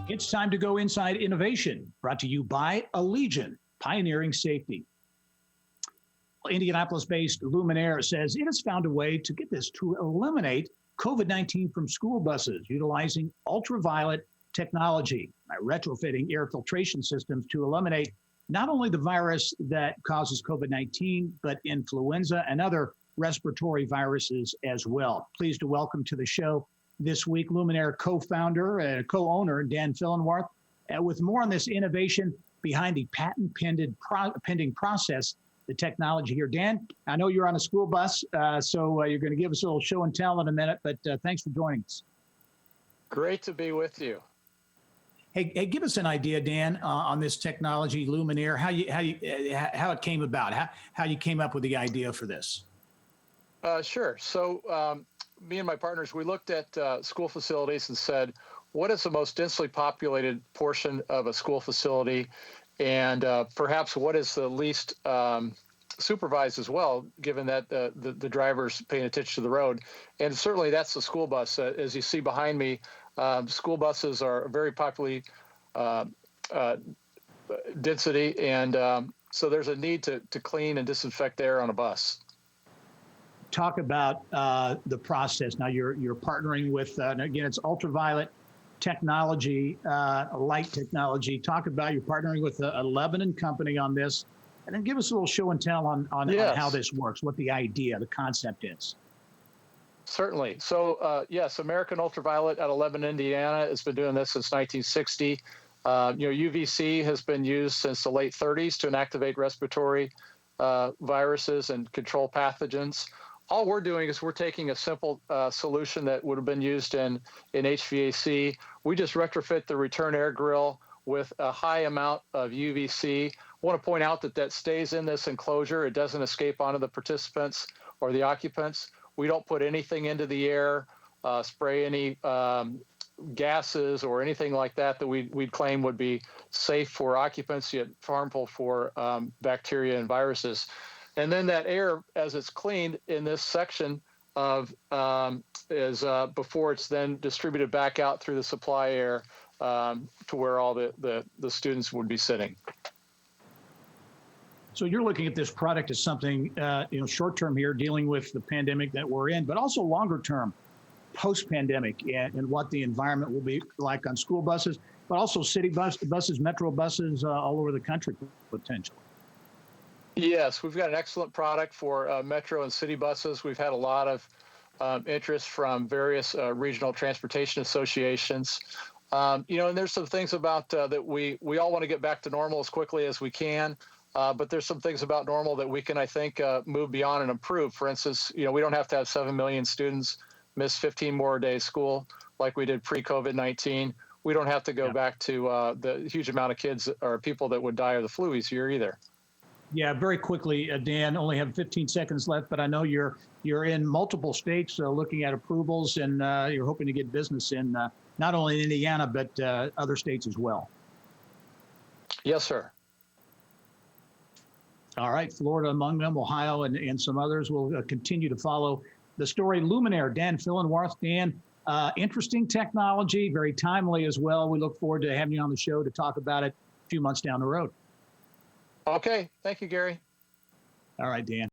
It's time to go inside innovation, brought to you by Allegiant, pioneering safety. Indianapolis-based Lumin-Air says it has found a way to get this to eliminate COVID-19 from school buses, utilizing ultraviolet technology by retrofitting air filtration systems to eliminate not only the virus that causes COVID-19, but influenza and other respiratory viruses as well. Pleased to welcome to the show this week Lumin-Air co-founder and co-owner Dan Fillenwarth with more on this innovation behind the patent-pending process, the technology here. Dan, I know you're on a school bus, so you're going to give us a little show and tell in a minute, but thanks for joining us. Great to be with you. Hey, give us an idea, Dan, on this technology, Lumin-Air, how it came about, how you came up with the idea for this. Sure. So me and my partners, we looked at school facilities and said, what is the most densely populated portion of a school facility? And perhaps what is the least supervised as well, given that the driver's paying attention to the road. And certainly that's the school bus. As you see behind me, school buses are very popularly density, and so there's a need to clean and disinfect the air on a bus. Talk about the process. Now you're partnering with, again, it's ultraviolet technology, light technology. Talk about you're partnering with a Lebanon company on this, and then give us a little show and tell on how this works, what the idea, the concept is. Certainly. So yes, American Ultraviolet out of Lebanon, Indiana, has been doing this since 1960. UVC has been used since the late 30s to inactivate respiratory viruses and control pathogens. All we're doing is we're taking a simple solution that would have been used in HVAC. We just retrofit the return air grill with a high amount of UVC. I want to point out that stays in this enclosure. It doesn't escape onto the participants or the occupants. We don't put anything into the air, spray any gases or anything like that we'd claim would be safe for occupants, yet harmful for bacteria and viruses. And then that air, as it's cleaned in this section is before it's then distributed back out through the supply air to where all the students would be sitting. So you're looking at this product as something, short term here, dealing with the pandemic that we're in, but also longer term, post-pandemic, and what the environment will be like on school buses, but also city buses, metro buses all over the country, potentially. Yes, we've got an excellent product for metro and city buses. We've had a lot of interest from various regional transportation associations. And there's some things about that we all want to get back to normal as quickly as we can. But there's some things about normal that we can, I think, move beyond and improve. For instance, we don't have to have 7 million students miss 15 more days school like we did pre-COVID-19. We don't have to go back to the huge amount of kids or people that would die of the flu each year either. Yeah, very quickly, Dan, only have 15 seconds left, but I know you're in multiple states looking at approvals, and you're hoping to get business in not only in Indiana, but other states as well. Yes, sir. All right, Florida among them, Ohio, and some others. Will continue to follow the story. Lumin-Air, Dan Fillenwarth. Dan, interesting technology, very timely as well. We look forward to having you on the show to talk about it a few months down the road. Okay. Thank you, Gary. All right, Dan.